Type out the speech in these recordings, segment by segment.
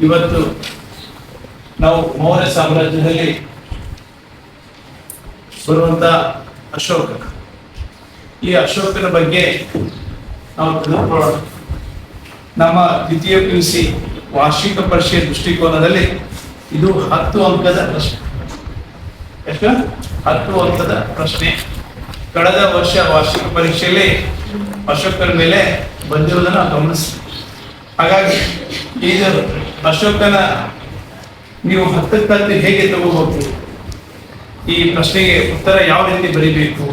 ಇವತ್ತು ನಾವು ಮೌರ್ಯ ಸಾಮ್ರಾಜ್ಯದಲ್ಲಿ ಬರುವಂತ ಅಶೋಕ, ಈ ಅಶೋಕನ ಬಗ್ಗೆ ನಾವು ತಿಳಿದುಕೊಳ್ಳೋಣ. ನಮ್ಮ ದ್ವಿತೀಯ PUC ವಾರ್ಷಿಕ ಪರೀಕ್ಷೆ ದೃಷ್ಟಿಕೋನದಲ್ಲಿ ಇದು 10 ಅಂಕದ ಪ್ರಶ್ನೆ. ಎಷ್ಟು? 10 ಅಂಕದ ಪ್ರಶ್ನೆ. ಕಳೆದ ವರ್ಷ ವಾರ್ಷಿಕ ಪರೀಕ್ಷೆಯಲ್ಲಿ ಅಶೋಕನ ಮೇಲೆ ಬಂದಿರುವುದನ್ನು ಗಮನಿಸಿ. ಹಾಗಾಗಿ ಇದು ಅಶೋಕನ ನೀವು 10 ಹೇಗೆ ತಗೋಬಹುದು, ಈ ಪ್ರಶ್ನೆಗೆ ಉತ್ತರ ಯಾವ ರೀತಿ ಬರೀಬೇಕು,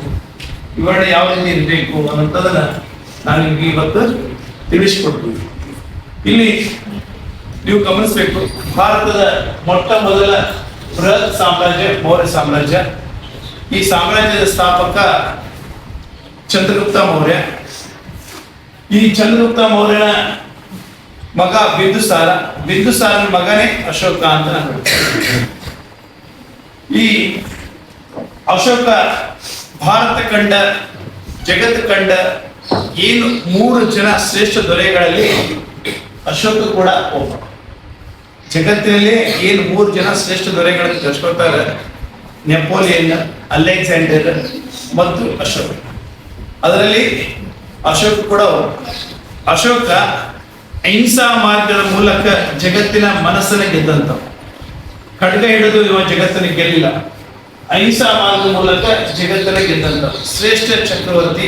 ವಿವರಣೆ ಯಾವ ರೀತಿ ಇರಬೇಕು ಅನ್ನೋದನ್ನ ನಾನು ನಿಮಗೆ ಇವತ್ತು ತಿಳಿಸಿಕೊಡ್ತೀನಿ. ಇಲ್ಲಿ ನೀವು ಗಮನಿಸಬೇಕು, ಭಾರತದ ಮೊಟ್ಟ ಮೊದಲ ಬೃಹತ್ ಸಾಮ್ರಾಜ್ಯ ಮೌರ್ಯ ಸಾಮ್ರಾಜ್ಯ. ಈ ಸಾಮ್ರಾಜ್ಯದ ಸ್ಥಾಪಕ ಚಂದ್ರಗುಪ್ತ ಮೌರ್ಯ. ಈ ಚಂದ್ರಗುಪ್ತ ಮೌರ್ಯನ ಮಗ ಬಿಂದುಸಾರನ ಮಗನೇ ಅಶೋಕ ಅಂತ ನಾನು ಹೇಳ್ತೀನಿ. ಈ ಅಶೋಕ ಭಾರತ ಕಂಡ, ಜಗತ್ತು ಕಂಡ ಏನು 3 ಜನ ಶ್ರೇಷ್ಠ ದೊರೆಗಳಲ್ಲಿ ಅಶೋಕ ಕೂಡ ಒಬ್ಬ. ಜಗತ್ತಿನಲ್ಲಿ ಏನು 3 ಜನ ಶ್ರೇಷ್ಠ ದೊರೆಗಳನ್ನು ಕರ್ಸ್ಕೊಳ್ತಾರೆ, ನೆಪೋಲಿಯನ್, ಅಲೆಕ್ಸಾಂಡರ್ ಮತ್ತು ಅಶೋಕ. ಅದರಲ್ಲಿ ಅಶೋಕ ಕೂಡ ಒಬ್ಬ. ಅಶೋಕ ಅಹಿಂಸಾ ಮಾರ್ಗದ ಮೂಲಕ ಜಗತ್ತಿನ ಮನಸ್ಸನ್ನು ಗೆದ್ದಂತ. ಖಡ್ಗ ಹಿಡಿದು ಇವ ಜಗತ್ತನ್ನು ಗೆಲ್ಲಿಲ್ಲ, ಅಹಿಂಸಾ ಮಾರ್ಗದ ಮೂಲಕ ಜಗತ್ತನ್ನು ಗೆದ್ದಂತ ಶ್ರೇಷ್ಠ ಚಕ್ರವರ್ತಿ.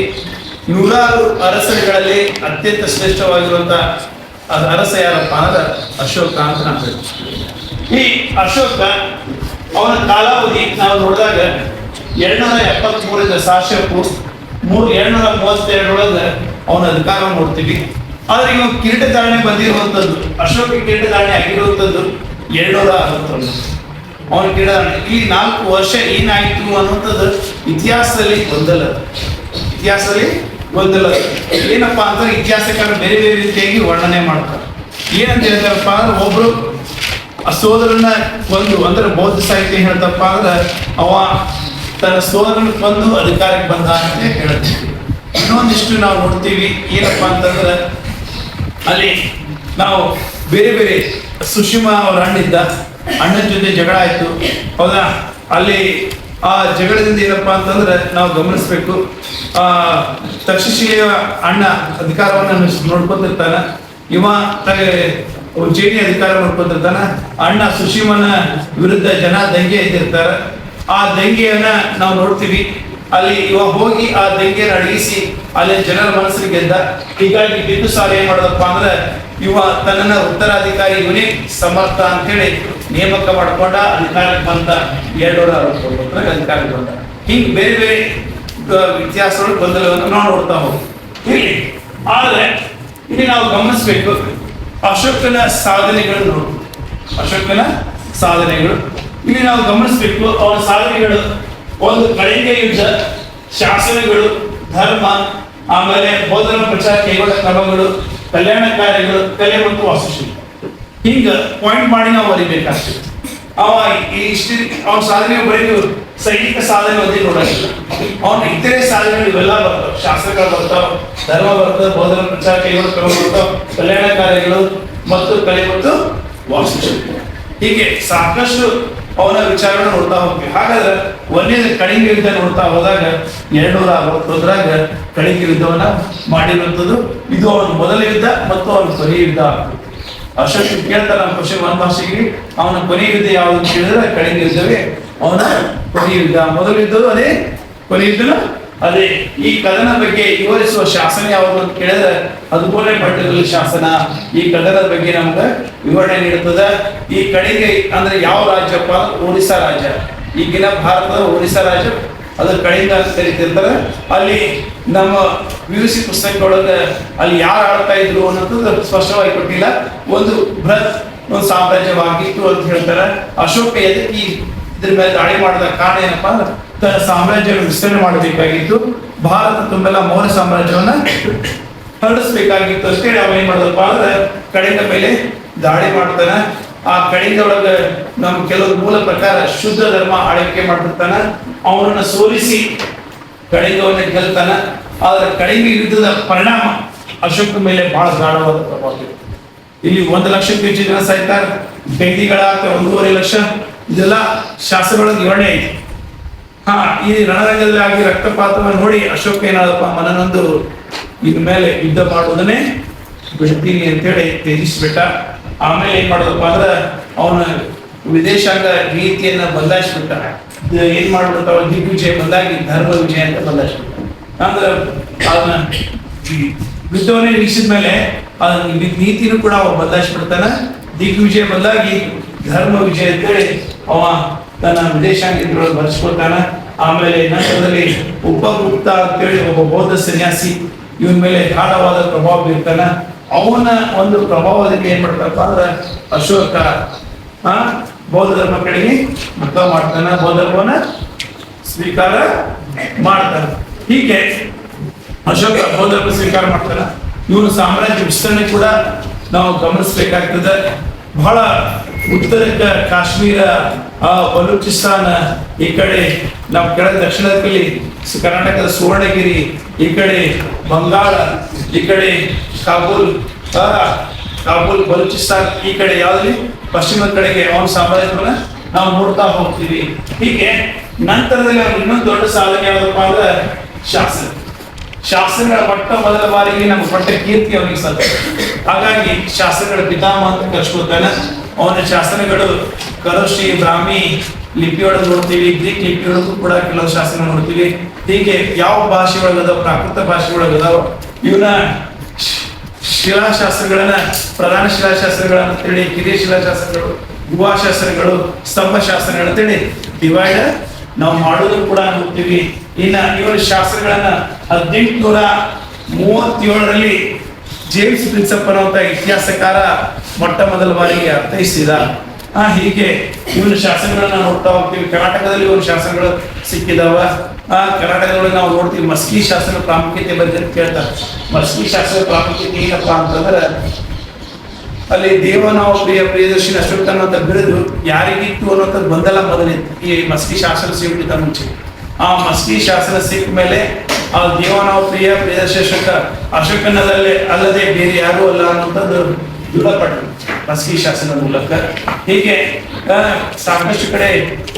100 ಅರಸರುಗಳಲ್ಲಿ ಅತ್ಯಂತ ಶ್ರೇಷ್ಠವಾಗಿರುವಂತಹ ಅರಸ ಯಾರಪ್ಪ ಅಂದ್ರೆ ಅಶೋಕ ಅಂತ ನಾವು ಹೇಳ್ತೀವಿ. ಈ ಅಶೋಕ ಅವನ ಕಾಲಾವಧಿ ನಾವು ನೋಡಿದಾಗ 273 ಸಾಶಪು 232 ಅವನ ಅಧಿಕಾರ ನೋಡ್ತೀವಿ. ಆದ್ರೆ ಇವಾಗ ಕಿರೀಟಧಾರಣೆ ಬಂದಿರುವಂತದ್ದು, ಅಶೋಕ ಕಿರೀಟಧಾರಣೆ ಆಗಿರುವಂತದ್ದು 261 ಅವನ ಕಿರೀಟಧಾರಣೆ. ಈ 4 ವರ್ಷ ಏನಾಯ್ತು ಅನ್ನುವಂಥದ್ದು ಇತಿಹಾಸದಲ್ಲಿ ಗೊಂದಲ. ಏನಪ್ಪಾ ಅಂದ್ರೆ ಇತಿಹಾಸಕಾರರು ಬೇರೆ ಬೇರೆ ರೀತಿಯಾಗಿ ವರ್ಣನೆ ಮಾಡ್ತಾರೆ. ಏನಂತ ಹೇಳ್ತಾರಪ್ಪ ಅಂದ್ರೆ, ಒಬ್ರು ಸೋದರನ ಕೊಂದು, ಅಂದ್ರೆ ಬೌದ್ಧ ಸಾಹಿತ್ಯ ಹೇಳ್ತಪ್ಪ ಅಂದ್ರೆ ಅವ ತನ್ನ ಸೋದರನ ಕೊಂದು ಅಧಿಕಾರಕ್ಕೆ ಬಂದ ಅಂತ ಹೇಳ್ತೀವಿ. ಇನ್ನೊಂದಿಷ್ಟು ನಾವು ನೋಡ್ತೀವಿ, ಏನಪ್ಪಾ ಅಂತಂದ್ರೆ ಅಲ್ಲಿ ನಾವು ಬೇರೆ ಬೇರೆ ಸುಷಿಮಾ ಅವರ ಅಣ್ಣನ ಜೊತೆ ಜಗಳ ಆಯ್ತು, ಹೌದಾ? ಅಲ್ಲಿ ಆ ಜಗಳದಿಂದ ಏನಪ್ಪಾ ಅಂತಂದ್ರೆ ನಾವು ಗಮನಿಸ್ಬೇಕು, ತಕ್ಷಶಿಲೆಯ ಅಣ್ಣ ಅಧಿಕಾರವನ್ನು ನೋಡ್ಕೊತಿರ್ತಾನ, ಇವ ಉಜ್ಜಯಿನಿ ಅಧಿಕಾರ ನೋಡ್ಕೊತಿರ್ತಾನ. ಅಣ್ಣ ಸುಷಿಮನ ವಿರುದ್ಧ ಜನ ದಂಗೆ ಎದ್ದಿರ್ತಾರ. ಆ ದಂಗೆಯನ್ನ ನಾವು ನೋಡ್ತೀವಿ. ಅಲ್ಲಿ ಇವ ಹೋಗಿ ಆ ದಂಗೆಯನ್ನು ಅಡಗಿಸಿ ಅಲ್ಲಿ ಜನರ ಮನಸ್ಸಿಗೆ ಗೆದ್ದ. ಹೀಗಾಗಿ ಬಿಂದುಸಾರ ಏನ್ ಮಾಡೋದಪ್ಪ ಅಂದ್ರೆ, ಇವ ತನ್ನ ಉತ್ತರಾಧಿಕಾರಿ ಇವನೇ ಸಮರ್ಥ ಅಂತ ಹೇಳಿ ನೇಮಕ ಮಾಡ್ಕೊಂಡ ಅಧಿಕಾರಕ್ಕೆ ಬಂದ. 269 ಅಧಿಕಾರಕ್ಕೆ ಬಂದ. ಹಿಂಗ್ ಬೇರೆ ಬೇರೆ ಇತಿಹಾಸಗಳು ಗೊಂದಲವನ್ನು ನಾವು ನೋಡ್ತಾ ಹೋಗ್ತೀವಿ. ಆದ್ರೆ ಇಲ್ಲಿ ನಾವು ಗಮನಿಸ್ಬೇಕು, ಅಶೋಕನ ಸಾಧನೆಗಳು ಇಲ್ಲಿ ನಾವು ಗಮನಿಸ್ಬೇಕು. ಅವನ ಸಾಧನೆಗಳು ಒಂದು ಕಳಿಂಗ ಯುದ್ಧ, ಶಾಸನಗಳು, ಧರ್ಮ, ಆಮೇಲೆ ಬೋಧನ ಪ್ರಚಾರ ಕೈಗೊಂಡ ಕ್ರಮಗಳು, ಕಲ್ಯಾಣ ಕಾರ್ಯಗಳು, ಕಲೆ ಮತ್ತು ವಾಸ್ತುಶಿಲ್ಪ. ಹಿಂಗ ಪಾಯಿಂಟ್ ಮಾಡಿ ನಾವು ಬರಿಬೇಕಾಗ್ತದೆ. ಅವನ ಸಾಧನೆ ಬರೀ ಸೈನಿಕ ಸಾಧನೆ ಒಂದೇ ನೋಡೋದಿಲ್ಲ, ಅವನ ಇತರೆ ಸಾಧನೆಗಳು ಇವೆಲ್ಲ ಬರ್ತಾವ. ಶಾಸ್ತ್ರಗಳು ಬರ್ತಾವ, ಧರ್ಮ ಬರ್ತಾವ, ಬೋಧನ ಪ್ರಚಾರ ಕೈಗೊಂಡ ಕ್ರಮ ಬರ್ತಾವ, ಕಲ್ಯಾಣ ಕಾರ್ಯಗಳು ಮತ್ತು ಕಲೆ ಮತ್ತು ವಾಸ್ತುಶಿಲ್ಪ. ಹೀಗೆ ಸಾಕಷ್ಟು ಅವನ ವಿಚಾರಗಳನ್ನು ನೋಡ್ತಾ ಹೋಗ್ತೀವಿ. ಹಾಗಾದ್ರೆ ಒಂದೇದು ಕಳಿಂಗ ಯುದ್ಧ ನೋಡ್ತಾ ಹೋದಾಗ 261 ಕಳಿಂಗ ಯುದ್ಧವನ್ನ ಮಾಡಿರುವಂಥದ್ದು. ಇದು ಅವನ ಮೊದಲ ಯುದ್ಧ ಮತ್ತು ಅವನ ಕೊನೆಯ ಯುದ್ಧ. ಅಶೋಕ ಕೇಳ್ತಾರೆ ನಮ್ಮ ಕ್ವಶನ್ 1 ಭಾಷೆಗೆ, ಅವನ ಕೊನೆಯ ಯುದ್ಧ ಯಾವುದು ಕೇಳಿದ್ರೆ ಕಳಿಂಗ ಯುದ್ಧವೇ ಅವನ ಕೊನೆಯ ಯುದ್ಧ. ಮೊದಲ ಯುದ್ಧವು ಅದೇ, ಕೊನೆಯ ಯುದ್ಧನೂ ಅದೇ. ಈ ಕದನ ಬಗ್ಗೆ ವಿವರಿಸುವ ಶಾಸನ ಯಾವುದು ಅಂತ ಕೇಳಿದ್ರೆ ಅದು ಪಟ್ಟದಲ್ಲಿ ಶಾಸನ ಈ ಕದನದ ಬಗ್ಗೆ ನಮ್ಗೆ ವಿವರಣೆ ನೀಡುತ್ತದೆ. ಈ ಕಳಿಂಗ ಅಂದ್ರೆ ಯಾವ ರಾಜ್ಯಪ್ಪ? ಒಡಿಸ್ಸಾ ರಾಜ್ಯ. ಈಗಿನ ಭಾರತದ ಒಡಿಸ್ಸಾ ರಾಜ್ಯ, ಅದು ಕಳಿಂಗ ಅಂತ ಕರೀತಿರ್ತಾರೆ. ಅಲ್ಲಿ ನಮ್ಮ PUC ಪುಸ್ತಕದೊಳಗೆ ಅಲ್ಲಿ ಯಾರು ಆಳ್ತಾ ಇದ್ರು ಅನ್ನೋದು ಸ್ಪಷ್ಟವಾಗಿ ಕೊಟ್ಟಿಲ್ಲ. ಒಂದು ಬೃಹತ್ ಸಾಮ್ರಾಜ್ಯವಾಗಿತ್ತು ಅಂತ ಹೇಳ್ತಾರೆ. ಅಶೋಕ ಎದಕ್ಕೆ ಇದ್ರ ಮೇಲೆ ದಾಳಿ ಮಾಡಿದ ಕಾರಣ ಏನಪ್ಪಾ ಅಂದ್ರೆ, ತನ್ನ ಸಾಮ್ರಾಜ್ಯವನ್ನು ವಿಸ್ತರಣೆ ಮಾಡಬೇಕಾಗಿತ್ತು, ಭಾರತ ತುಂಬೆಲ್ಲ ಮೌರ್ಯ ಸಾಮ್ರಾಜ್ಯವನ್ನ ಹರಡಿಸ್ಬೇಕಾಗಿತ್ತು ಅಷ್ಟೇಳಿ ಅವ ಏನ್ ಮಾಡೋದಪ್ಪ ಅಂದ್ರೆ ಕಳಿಂಗ ಮೇಲೆ ದಾಳಿ ಮಾಡ್ತಾನ. ಆ ಕಳಿಂಗ ಒಳಗ ನಮ್ ಕೆಲವು ಮೂಲ ಪ್ರಕಾರ ಶುದ್ಧ ಧರ್ಮ ಆಳ್ವಿಕೆ ಮಾಡ್ತಿರ್ತಾನ. ಅವನನ್ನ ಸೋಲಿಸಿ ಕಳಿಂಗವನ್ನ ಗೆಲ್ತಾನ. ಆದ್ರೆ ಕಳಿಂಗ ಯುದ್ಧದ ಪರಿಣಾಮ ಅಶೋಕ ಮೇಲೆ ಬಹಳ ಗಾಢವಾದ ಪ್ರಭಾವ. ಇಲ್ಲಿ 1,00,000 ಹೆಚ್ಚು ಜನ ಸಾಯ್ತಾರೆ, ಕೈದಿಗಳಾಗ್ತಾರೆ 1.5 ಲಕ್ಷ. ಇದೆಲ್ಲ ಶಾಸನದೊಳಗೆ ವಿವರಣೆ ಐತಿ. ಈ ರಣರಂಗದಲ್ಲಿ ಆಗಿ ರಕ್ತಪಾತವನ್ನು ನೋಡಿ ಅಶೋಕ ಏನಾದಪ್ಪ ಮನನೊಂದು ಇನ್ ಮೇಲೆ ಯುದ್ಧ ಮಾಡುವುದನ್ನೇ ಬಿಡ್ತೀನಿ ಅಂತೇಳಿ ತ್ಯಜಿಸ್ಬಿಟ್ಟ. ಆಮೇಲೆ ಏನ್ ಮಾಡೋದಪ್ಪ ಅಂದ್ರೆ ಅವನ ವಿದೇಶಾಂಗ ನೀತಿಯನ್ನ ಬದಲಾಯಿಸ್ಬಿಟ್ಟ. ಏನ್ ಮಾಡ್ಬಿಡ್ತಾವ, ದಿಗ್ವಿಜಯ ಬದಲಾಗಿ ಧರ್ಮ ವಿಜಯ ಅಂತ ಬದಲಾಯಿಸ್ಬಿಟ್ಟ. ಅಂದ್ರೆ ಅದನ್ನ ಯುದ್ಧವನ್ನೇ ನಿಲ್ಲಿಸಿದ ಮೇಲೆ ನೀತಿನೂ ಕೂಡ ಅವ ಬದಲಾಯಿಸ್ಬಿಡ್ತಾನ. ದಿಗ್ವಿಜಯ ಬದಲಾಗಿ ಧರ್ಮ ವಿಜಯ ಅಂತೇಳಿ ಅವ ತನ್ನ ವಿದೇಶಾಂಗ ನೀತಿಯೊಳಗೆ ಬರೆಸ್ಕೊಳ್ತಾನ. ಆಮೇಲೆ ನಂತರದಲ್ಲಿ ಉಪಗುಪ್ತ ಅಂತೇಳಿ ಒಬ್ಬ ಬೌದ್ಧ ಸನ್ಯಾಸಿ ಇವನ್ ಮೇಲೆ ಗಾಢವಾದ ಪ್ರಭಾವ ಬೀರ್ತಾನ. ಅವನ ಒಂದು ಪ್ರಭಾವದಲ್ಲಿ ಏನ್ ಮಾಡ್ತಪ್ಪ ಅಂದ್ರೆ ಅಶೋಕ ಬೌದ್ಧ ಧರ್ಮ ಕಡೆಗೆ ಮುಖ ಮಾಡ್ತಾನ, ಬೌದ್ಧ ಧರ್ಮವನ್ನ ಸ್ವೀಕಾರ ಮಾಡ್ತಾನ. ಹೀಗೆ ಅಶೋಕ ಬೌದ್ಧ ಧರ್ಮ ಸ್ವೀಕಾರ ಮಾಡ್ತಾನ. ಇವನು ಸಾಮ್ರಾಜ್ಯ ವಿಸ್ತರಣೆ ಕೂಡ ನಾವು ಗಮನಿಸಬೇಕಾಗ್ತದೆ. ಬಹಳ ಉತ್ತರಕ್ಕೆ ಕಾಶ್ಮೀರ, ಬಲೂಚಿಸ್ತಾನ, ಈ ಕಡೆ ನಮ್ಮ ಕೆಳಗೆ ದಕ್ಷಿಣದಲ್ಲಿ ಕರ್ನಾಟಕದ ಸುವರ್ಣಗಿರಿ, ಈ ಕಡೆ ಬಂಗಾಳ, ಈ ಕಡೆ ಕಾಬೂಲ್, ಬಲೂಚಿಸ್ತಾನ್, ಈ ಕಡೆ ಯಾವ್ದು ಪಶ್ಚಿಮದ ಕಡೆಗೆ ಅವನ ಸಾಮ್ರಾಜ್ಯವನ್ನ ನಾವು ನೋಡ್ತಾ ಹೋಗ್ತೀವಿ. ಹೀಗೆ ನಂತರದಲ್ಲಿ ಅವ್ರು ಇನ್ನೊಂದು ದೊಡ್ಡ ಸಾಧನೆ ಯಾವ್ದಪ್ಪ ಅಂದ್ರೆ ಶಾಸನಗಳ ಮೊದಲ ಬಾರಿಗೆ ನಮ್ಗೆ ಕೊಟ್ಟ ಕೀರ್ತಿ ಅವನಿಗೆ ಸತ್ತ. ಹಾಗಾಗಿ ಶಾಸನಗಳ ಪಿತಾಮಹ ಅಂತ ಕರ್ಸ್ಕೊತಾನೆ. ಅವನ ಶಾಸನಗಳು ಕರೋಶಿ, ಬ್ರಾಹ್ಮಿ ಲಿಪಿಯೊಳಗೆ ನೋಡ್ತೀವಿ, ಗ್ರೀಕ್ ಲಿಪಿಯೊಳಗೂ ಕೂಡ ಕೆಲವು ಶಾಸನ ನೋಡ್ತೀವಿ. ಹೀಗೆ ಯಾವ ಭಾಷೆ ಒಳಗದಾವ, ಪ್ರಾಕೃತ ಭಾಷೆ ಒಳಗದಾವ, ಇವನ ಶಿಲಾಶಾಸ್ತ್ರಗಳನ್ನ ಪ್ರಧಾನ ಶಿಲಾಶಾಸ್ತ್ರಗಳನ್ನ ತಿಳಿ, ಕಿರಿಯ ಶಿಲಾಶಾಸ್ತ್ರಗಳು, ಗುಹಾಶಾಸ್ತ್ರಗಳು, ಸ್ತಂಭಶಾಸ್ತ್ರಗಳು ಅಂತೇಳಿ ಡಿವೈಡ್ ನಾವು ಮಾಡೋದು ಕೂಡ ನೋಡ್ತೀವಿ. ಇನ್ನ ಇವರ ಶಾಸ್ತ್ರಗಳನ್ನ 1837ರಲ್ಲಿ ಜೇಮ್ಸ್ ಪ್ರಿನ್ಸಪ್ ಅನ್ನುವಂತ ಇತಿಹಾಸಕಾರ ಮೊಟ್ಟ ಮೊದಲ ಬಾರಿಗೆ ಅರ್ಥೈಸಿದ. ಹೀಗೆ ಇವನ ಶಾಸನಗಳನ್ನ ನೋಡ್ತಾ ಹೋಗ್ತೀವಿ. ಕರ್ನಾಟಕದಲ್ಲಿ ಇವನ ಶಾಸನಗಳು ಸಿಕ್ಕಿದಾವ. ಕರ್ನಾಟಕದೊಳಗೆ ನಾವು ನೋಡ್ತೀವಿ ಮಸ್ಕಿ ಶಾಸನ ಪ್ರಾಮುಖ್ಯತೆ ಬಗ್ಗೆ ಕೇಳ್ತಾರೆ. ಮಸ್ಕಿ ಶಾಸನ ಪ್ರಾಮುಖ್ಯತೆ ಏನಪ್ಪಾ ಅಂತಂದ್ರೆ ಅಲ್ಲಿ ದೇವನಾವ ಪ್ರಿಯದರ್ಶಿನಿ ಅಶೋಕ ಅನ್ನೋಂಥ ಬಿರುದು ಯಾರಿಗಿತ್ತು ಅನ್ನೋಂಥದ್ದು ಬಂದಲ್ಲ ಮೊದಲಿತ್ತು ಈ ಮಸ್ಕಿ ಶಾಸನ ಸಿಗುತ್ತ ಮುಂಚೆ. ಆ ಮಸ್ಕಿ ಶಾಸನ ಸಿಕ್ಕ ಮೇಲೆ ಆ ದೇವನಾವ ಪ್ರಿಯದರ್ಶಿ ಅಶೋಕನಲ್ಲೇ ಅಲ್ಲದೆ ಬೇರೆ ಯಾರು ಅಲ್ಲ ಅನ್ನೋಂಥದ್ದು ದೃಢಪಟ್ಟರು ಮಸ್ಕಿ ಶಾಸನ ಮೂಲಕ. ಹೀಗೆ ಸಾಕಷ್ಟು ಕಡೆ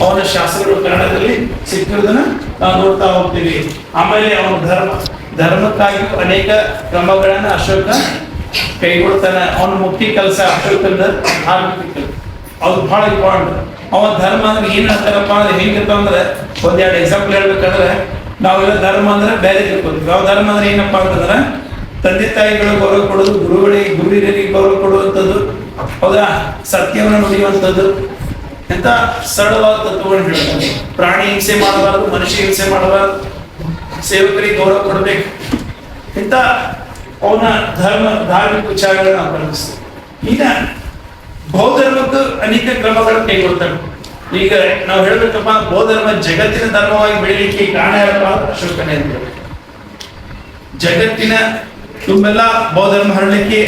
ಅವನ ಶಾಸನಗಳು ಕನ್ನಡದಲ್ಲಿ ಸಿಕ್ಕಿರೋದನ್ನ ನಾವು ನೋಡ್ತಾ ಹೋಗ್ತೀವಿ. ಆಮೇಲೆ ಅವನ ಧರ್ಮಕ್ಕಾಗಿ ಅನೇಕ ಕ್ರಮಗಳನ್ನ ಅಶೋಕ ಕೈಗೊಳ್ತಾನೆ. ಅವನ ಮುಖ್ಯ ಕೆಲಸ ಅಶೋಕನ ಆರ್ಥಿಕ ಅದು ಬಹಳ ಇಂಪಾರ್ಟೆಂಟ್. ಅವನ ಧರ್ಮ ಅಂದ್ರೆ ಏನ್ ಹೇಳ್ತಾರಪ್ಪ ಅಂದ್ರೆ ಹೆಂಗಿರ್ತಾವ ಅಂದ್ರೆ ಒಂದೆರಡು ಎಕ್ಸಾಂಪಲ್ ಹೇಳ್ಬೇಕಂದ್ರೆ ನಾವೆಲ್ಲ ಧರ್ಮ ಅಂದ್ರೆ ಬೇರೆ ತಿಳ್ಕೊತೀವಿ. ನಾವು ಧರ್ಮ ಅಂದ್ರೆ ಏನಪ್ಪಾ ಅಂತಂದ್ರೆ ತಂದೆ ತಾಯಿಗಳು ಗೌರವ ಕೊಡೋದು, ಗುರು ಹಿರಿಯರಿಗೆ ಗೌರವ ಕೊಡುವಂಥದ್ದು, ಹೌದಾ, ಸತ್ಯವನ್ನು ನುಡಿಯುವಂಥದ್ದು, ಎಂತ ಸರಳವಾದ ತತ್ವಗಳನ್ನು ಹೇಳ್ತಾರೆ. ಪ್ರಾಣಿ ಹಿಂಸೆ ಮಾಡಬಾರದು, ಮನುಷ್ಯ ಹಿಂಸೆ ಮಾಡಬಾರದು, ಸೇವಕರಿಗೆ ಗೌರವ ಕೊಡಬೇಕು, ಇಂಥ ಅವನ ಧಾರ್ಮಿಕ ವಿಚಾರಗಳನ್ನ ನಾವು ಗಮನಿಸ್ತೇವೆ. ಈಗ ಬೌದ್ಧ ಧರ್ಮಕ್ಕೂ ಅನೇಕ ಕ್ರಮಗಳನ್ನು ಕೈಗೊಳ್ತಾರೆ. ಈಗ ನಾವು ಹೇಳ್ಬೇಕಪ್ಪ ಬೌದ್ಧ ಧರ್ಮ ಜಗತ್ತಿನ ಧರ್ಮವಾಗಿ ಬೆಳಿಲಿಕ್ಕೆ ಕಾರಣ ಯಾರಪ್ಪ ಅಶೋಕನೇ ಅಂತ ಹೇಳಿ. ಜಗತ್ತಿನ ತುಂಬೆಲ್ಲ ಬೌದ್ಧ ಧರ್ಮ ಹರಡಲಿಕ್ಕೆ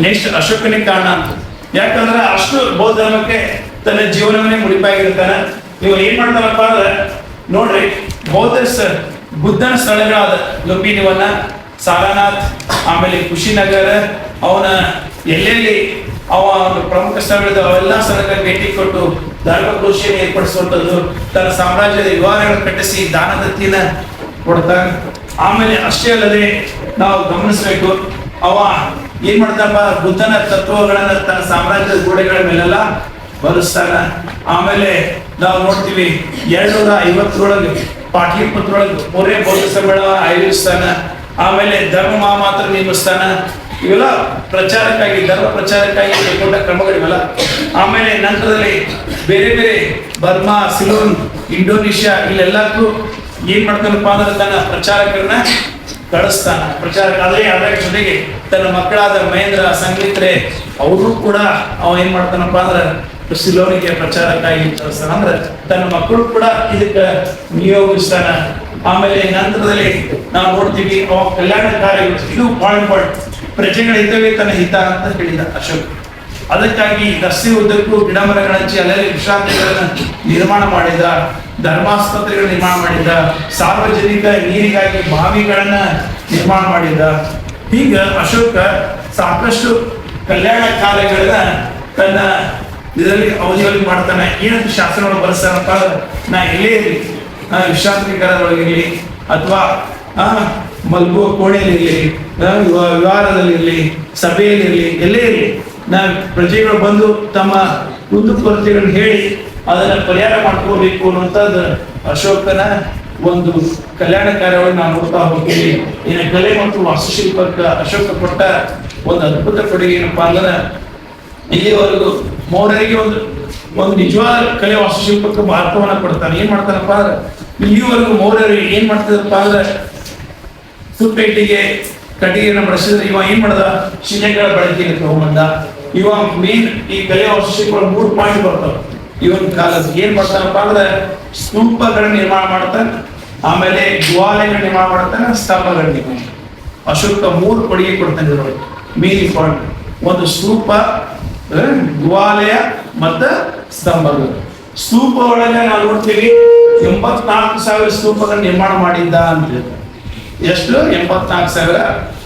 ನೆಕ್ಸ್ಟ್ ಅಶೋಕನೇ ಕಾರಣ ಅಂತ. ಯಾಕಂದ್ರೆ ಅಷ್ಟು ಬೌದ್ಧ ಧರ್ಮಕ್ಕೆ ತನ್ನ ಜೀವನವನ್ನೇ ಮುಡಿಪಾಗಿರ್ತಾನೆ. ಇವ ಏನ್ ಮಾಡ್ತಾರಪ್ಪ ಅಂದ್ರೆ ನೋಡ್ರಿ, ಬುದ್ಧನ ಸ್ಥಳಗಳಾದ ಲುಂಬಿನಿವನ, ಸಾರನಾಥ್, ಆಮೇಲೆ ಕುಶಿನಗರ, ಅವನ ಎಲ್ಲೆಲ್ಲಿ ಪ್ರಮುಖ ಸ್ಥಳಗಳಿದ ಅವೆಲ್ಲ ಸ್ಥಳಗಳಿಗೆ ಭೇಟಿ ಕೊಟ್ಟು ಧರ್ಮಗೋಷ್ಠಿಯನ್ನು ಏರ್ಪಡಿಸುವಂಥದ್ದು, ತನ್ನ ಸಾಮ್ರಾಜ್ಯದ ವಿವಾರಗಳನ್ನು ಕಟ್ಟಿಸಿ ದಾನದತ್ತಿನ ಕೊಡ್ತಾನೆ. ಆಮೇಲೆ ಅಷ್ಟೇ ಅಲ್ಲದೆ ನಾವು ಗಮನಿಸಬೇಕು, ಅವ ಏನ್ ಮಾಡ್ತಾನಪ್ಪ, ಬುದ್ಧನ ತತ್ವಗಳನ್ನ ತನ್ನ ಸಾಮ್ರಾಜ್ಯದ ಗೋಡೆಗಳ ಮೇಲೆಲ್ಲ ಬರೆಸ್ತಾನ. ಆಮೇಲೆ ನಾವು ನೋಡ್ತೀವಿ 250ರೊಳಗೆ ಪಾಟಲಿಪುತ್ರೊಳಗೆ ಮೂರೇ ಬೌದ್ಧ ಸಮ್ಮೇಳನ ಆಯೋಜಿಸ್ತಾನ. ಆಮೇಲೆ ಧರ್ಮ ಮಹಾಮಾತ್ರ ನೇಮಿಸ್ತಾನ. ಇವೆಲ್ಲ ಪ್ರಚಾರಕ್ಕಾಗಿ, ಧರ್ಮ ಪ್ರಚಾರಕ್ಕಾಗಿ ಕೈಗೊಂಡ ಕ್ರಮಗಳಿವೆಲ್ಲ. ಆಮೇಲೆ ನಂತರದಲ್ಲಿ ಬೇರೆ ಬೇರೆ ಬರ್ಮಾ, ಸಿಲೋನ್, ಇಂಡೋನೇಷ್ಯಾ ಇಲ್ಲೆಲ್ಲಕ್ಕೂ ಏನ್ ಮಾಡ್ತಾನಪ್ಪ ಅಂದ್ರೆ ತನ್ನ ಪ್ರಚಾರಕರನ್ನ ಕಳಿಸ್ತಾನ. ಅದೇ ಅದರ ಜೊತೆಗೆ ತನ್ನ ಮಕ್ಕಳಾದ ಮಹೇಂದ್ರ, ಸಂಗೀತ್ರೆ ಅವರು ಕೂಡ ಅವ ಏನ್ ಮಾಡ್ತಾನಪ್ಪ ಅಂದ್ರೆ ಸಿಲೋನಿಗೆ ಪ್ರಚಾರಕ್ಕಾಗಿ ಕಳಿಸ್ತಾನ. ಅಂದ್ರೆ ತನ್ನ ಮಕ್ಕಳು ಕೂಡ ಇದಕ್ಕೆ ನಿಯೋಗಿಸ್ತಾನ. ಆಮೇಲೆ ನಂತರದಲ್ಲಿ ನಾವು ನೋಡ್ತೀವಿ ಅವ ಕಲ್ಯಾಣಕಾರಿಗಳು, ಇದು ಬಹಳ ಇಂಪಾರ್ಟೆಂಟ್, ಪ್ರಜೆಗಳ ಹಿತವೇ ತನ್ನ ಹಿತ ಅಂತ ಹೇಳಿದ ಅಶೋಕ್. ಅದಕ್ಕಾಗಿ ರಸ್ತೆ ಉದ್ದಕ್ಕೂ ಗಿಡ ಮರಗಳ ಹಚ್ಚಿ ಅಲ್ಲಲ್ಲಿ ವಿಶ್ರಾಂತಿಗಳನ್ನ ನಿರ್ಮಾಣ ಮಾಡಿದ, ಧರ್ಮಾಸ್ಪತ್ರೆಗಳ ನಿರ್ಮಾಣ ಮಾಡಿದ, ಸಾರ್ವಜನಿಕ ನೀರಿಗಾಗಿ ಬಾವಿಗಳನ್ನ ನಿರ್ಮಾಣ ಮಾಡಿದ. ಹೀಗ ಅಶೋಕ ಸಾಕಷ್ಟು ಕಲ್ಯಾಣ ಕಾರ್ಯಗಳನ್ನ ತನ್ನ ಇದರಲ್ಲಿ ಅವಧಿಯಲ್ಲಿ ಮಾಡ್ತಾನೆ. ಏನಂತ ಶಾಸನಗಳು ಬರೆಸ್ತಾನಪ್ಪ ಅಂದ್ರೆ, ನಾ ಎಲ್ಲೇ ಇರಲಿ, ವಿಶ್ರಾಂತಿ ಒಳಗಿರಲಿ ಅಥವಾ ಮಲ್ಗುವ ಕೋಣೆಯಲ್ಲಿರಲಿ, ವಿವಾರದಲ್ಲಿರಲಿ, ಸಭೆಯಲ್ಲಿರಲಿ, ಎಲ್ಲೇ ಇರಲಿ, ಪ್ರಜೆಗಳು ಬಂದು ತಮ್ಮ ಕುಂದುಕೊರತೆಗಳನ್ನು ಹೇಳಿ ಅದನ್ನ ಪರಿಹಾರ ಮಾಡ್ಕೋಬೇಕು ಅನ್ನುವಂಥದ್ದು ಅಶೋಕನ ಒಂದು ಕಲ್ಯಾಣ ಕಾರ್ಯವನ್ನು ನಾವು ನೋಡ್ತಾ ಹೋಗ್ತೀವಿ. ಇನ್ನು ಕಲೆ ಮತ್ತು ವಾಸ್ತುಶಿಲ್ಪಕ್ಕೆ ಅಶೋಕ ಕೊಟ್ಟ ಒಂದು ಅದ್ಭುತ ಕೊಡುಗೆ ಏನಪ್ಪಾ ಅಂದ್ರೆ, ಇಲ್ಲಿವರೆಗೂ ಮೌರ್ಯರಿಗೆ ಒಂದು ನಿಜವಾದ ಕಲೆ ವಾಸ್ತುಶಿಲ್ಪಕ್ಕೆ ಮಹತ್ವವನ್ನ ಕೊಡ್ತಾನೆ. ಏನ್ ಮಾಡ್ತಾನಪ್ಪ ಅಂದ್ರೆ, ಇಲ್ಲಿವರೆಗೂ ಮೌರ್ಯರು ಏನ್ ಮಾಡ್ತಿದ್ರಪ್ಪ ಅಂದ್ರೆ, ಸುತ್ತೇಟಿಗೆ ಕಟ್ಟಿಗೆಯನ್ನು ಬಳಸಿದ್ರೆ ಇವ ಏನ್ ಮಾಡ್ದ, ಶಿಲೆಗಳ ಬಳಕೆಗೆ ತಗೊಂಬಂದ. ಇವ ಮೇನ್ ಈ ಕಲೆ ವಾಸ್ತುಶಿಲ್ಪಗಳು 3 ಪಾಯಿಂಟ್ ಬರ್ತಾವ ಇವನ್ ಕಾಲದ. ಏನ್ ಮಾಡ್ತಾನಪ್ಪ ಅಂದ್ರೆ, ಸ್ತೂಪಗಳನ್ನ ನಿರ್ಮಾಣ ಮಾಡ್ತಾನೆ, ಆಮೇಲೆ ಜ್ವಾಲೆಗಳನ್ನ ನಿರ್ಮಾಣ ಮಾಡ್ತಾನೆ, ಸ್ತಂಭಗಳನ್ನ ನಿರ್ಮಾಣ. ಅಶೋಕ 3 ಕೊಡುಗೆ ಕೊಡ್ತಾನೆ ಇದ್ರೊಳಗೆ. ಮೇನ್ ಇಂಪಾರ್ಟೆಂಟ್ ಒಂದು ಸ್ತೂಪ, ಜ್ವಾಲಯ ಮತ್ತ ಸ್ತಂಭಗಳು. ಸ್ತೂಪ ಒಳಗೆ ನಾವು ನೋಡ್ತೀವಿ 84,000 ಸ್ತೂಪಗಳನ್ನ ನಿರ್ಮಾಣ ಮಾಡಿದ್ದ ಅಂತ. ಎಷ್ಟು? 84,000.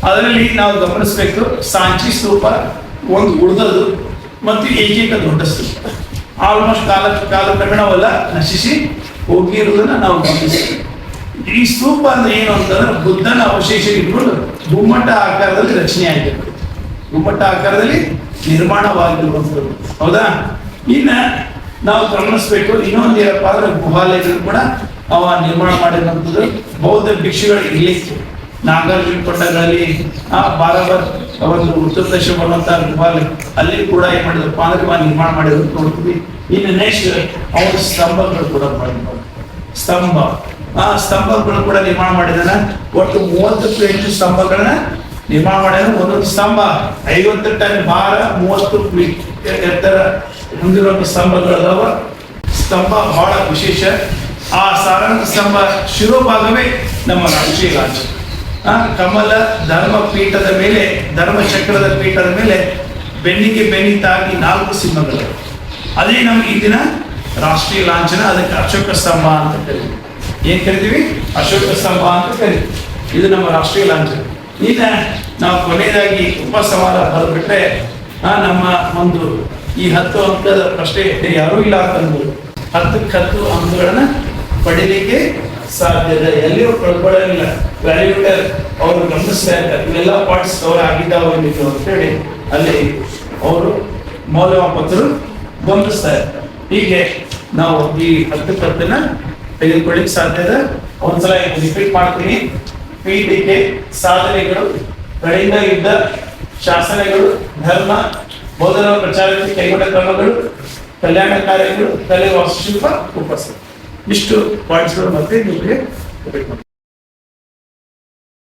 ಅದರಲ್ಲಿ ನಾವು ಗಮನಿಸಬೇಕು, ಸಾಂಚಿ ಸ್ತೂಪ ಒಂದು ಉಳಿದದು ಮತ್ತು ಏಕೈಕ ದೊಡ್ಡ ಸ್ತೂಪ. ಆಲ್ಮೋಸ್ಟ್ ಕಾಲಕ್ರಮೇಣ ಅವೆಲ್ಲ ನಶಿಸಿ ಹೋಗಿರುವುದನ್ನ ನಾವು ಗಮನಿಸ್ತೀವಿ. ಈ ಸ್ತೂಪ ಅಂದ್ರೆ ಏನು ಅಂತಂದ್ರೆ, ಬುದ್ಧನ ಅವಶೇಷ ಇಟ್ಕೊಂಡು ಗುಮ್ಮಟ ಆಕಾರದಲ್ಲಿ ರಚನೆ ಆಗಿರ್ತದೆ, ಗುಮ್ಮಟ ಆಕಾರದಲ್ಲಿ ನಿರ್ಮಾಣವಾಗಿರುವಂಥದ್ದು. ಹೌದಾ? ಇನ್ನ ನಾವು ಗಮನಿಸ್ಬೇಕು, ಇನ್ನೊಂದು ಏನಪ್ಪಾ ಅಂದ್ರೆ, ಗುಹಾಲಯಗಳು ಕೂಡ ಅವ ನಿರ್ಮಾಣ ಮಾಡಿರುವಂಥದ್ದು. ಬೌದ್ಧ ಭಿಕ್ಷುಗಳು ಇರ್ಲಿಕ್ಕೆ ನಾಗಾರ್ಜುನ ಕೊಂಡಗಳಲ್ಲಿ ಬಾರಾಬರ್ ಒಂದು ಉತ್ತರ ಪ್ರದೇಶ ಬರುವಂತಹ ಗುಹಾಲಯ, ಅಲ್ಲಿ ಕೂಡ ಏನ್ ಮಾಡಿದ್ರಪ್ಪ ಅಂದ್ರೆ ನಿರ್ಮಾಣ ಮಾಡಿರೋದು ನೋಡ್ತೀವಿ. ಇನ್ನು ನೆಕ್ಸ್ಟ್ ಅವರ ಸ್ತಂಭಗಳು ಕೂಡ ಮಾಡಿದ್ರು. ಸ್ತಂಭಗಳು ಕೂಡ ನಿರ್ಮಾಣ ಮಾಡಿದಾನ. ಒಟ್ಟು 30 ಹೆಚ್ಚು ಸ್ತಂಭಗಳನ್ನ ನಿರ್ಮಾಣ ಮಾಡಿದ. ಒಂದೊಂದು ಸ್ತಂಭ 50 ಟನ್ ಭಾರ, 30 ಫೀಟ್ ಎತ್ತರ ಹೊಂದಿರುವಂತ ಸ್ತಂಭಗಳು ಅದಾವ. ಸ್ತಂಭ ಬಹಳ ವಿಶೇಷ. ಆ ಸಾರಂಗ ಸ್ತಂಭ ಶಿರೋಭಾಗವೇ ನಮ್ಮ ರಾಷ್ಟ್ರೀಯ ಲಾಂಛನ. ಕಮಲ ಧರ್ಮ ಪೀಠದ ಮೇಲೆ, ಧರ್ಮ ಚಕ್ರದ ಪೀಠದ ಮೇಲೆ ಬೆನ್ನಿಗೆ ಬೆನ್ನಿ ತಾಗಿ 4 ಸಿಂಹಗಳು. ಅದೇ ನಮ್ಗೆ ಈಗಿನ ರಾಷ್ಟ್ರೀಯ ಲಾಂಛನ. ಅದಕ್ಕೆ ಅಶೋಕ ಸ್ತಂಭ ಅಂತ ಕರಿತೀವಿ. ಏನ್ ಕರಿತೀವಿ? ಅಶೋಕ ಸ್ತಂಭ ಅಂತ ಕರಿತೀವಿ. ಇದು ನಮ್ಮ ರಾಷ್ಟ್ರೀಯ ಲಾಂಛನ. ಈಗ ನಾವು ಕೊನೆಯದಾಗಿ ಉಪಸಂಹಾರ ಬರೆದ್ಬಿಟ್ರೆ, ನಮ್ಮ ಒಂದು ಈ 10 ಅಂಕದ ಪ್ರಶ್ನೆ ಯಾರೂ ಇಲ್ಲ ಅಂತಂದ್ರು 10 ಅಂಕಗಳನ್ನ ಪಡೀಲಿಕ್ಕೆ ಸಾಧ್ಯತೆ ಎಲ್ಲಿಯೂ ಕಳ್ಕೊಳ್ಳೋದಿಲ್ಲ. ವ್ಯಾಲ್ಯೂಟರ್ ಅವರು ಗಮನಿಸ್ತಾ ಇರ್ತಾರೆ, ಇವೆಲ್ಲ ಪಾಯಿಂಟ್ಸ್ ಕವರ್ ಆಗಿದ್ದಾವೆ ಅಂತ ಹೇಳಿ ಅಲ್ಲಿ ಅವರು ಮೌಲ್ಯಮಾಪಕರು ಗಮನಿಸ್ತಾ ಇರ್ತಾರೆ. ಹೀಗೆ ನಾವು ಈ 10 ಪತ್ತನ್ನ ತೆಗೆದುಕೊಳ್ಳಿಕ್ಕೆ ಸಾಧ್ಯ ಇದೆ. ಒಂದ್ಸಲ ರಿಪೀಟ್ ಮಾಡ್ತೀನಿ. ಪೀಠಿಕೆ, ಸಾಧನೆಗಳು, ಕಡೆಯಿಂದ ಯುದ್ಧ, ಶಾಸನಗಳು, ಧರ್ಮ, ಬೋಧನಾ ಪ್ರಚಾರಕ್ಕೆ ಕೈಗೊಂಡ ಕ್ರಮಗಳು, ಕಲ್ಯಾಣ ಕಾರ್ಯಗಳು, ಕಲೆ ವಾಸ್ತುಶಿಲ್ಪ, ಉಪಸ್ಥಿತಿ. ಇಷ್ಟು ಪಾಯಿಂಟ್ಸ್ಗಳು ಮತ್ತೆ ನಿಮಗೆ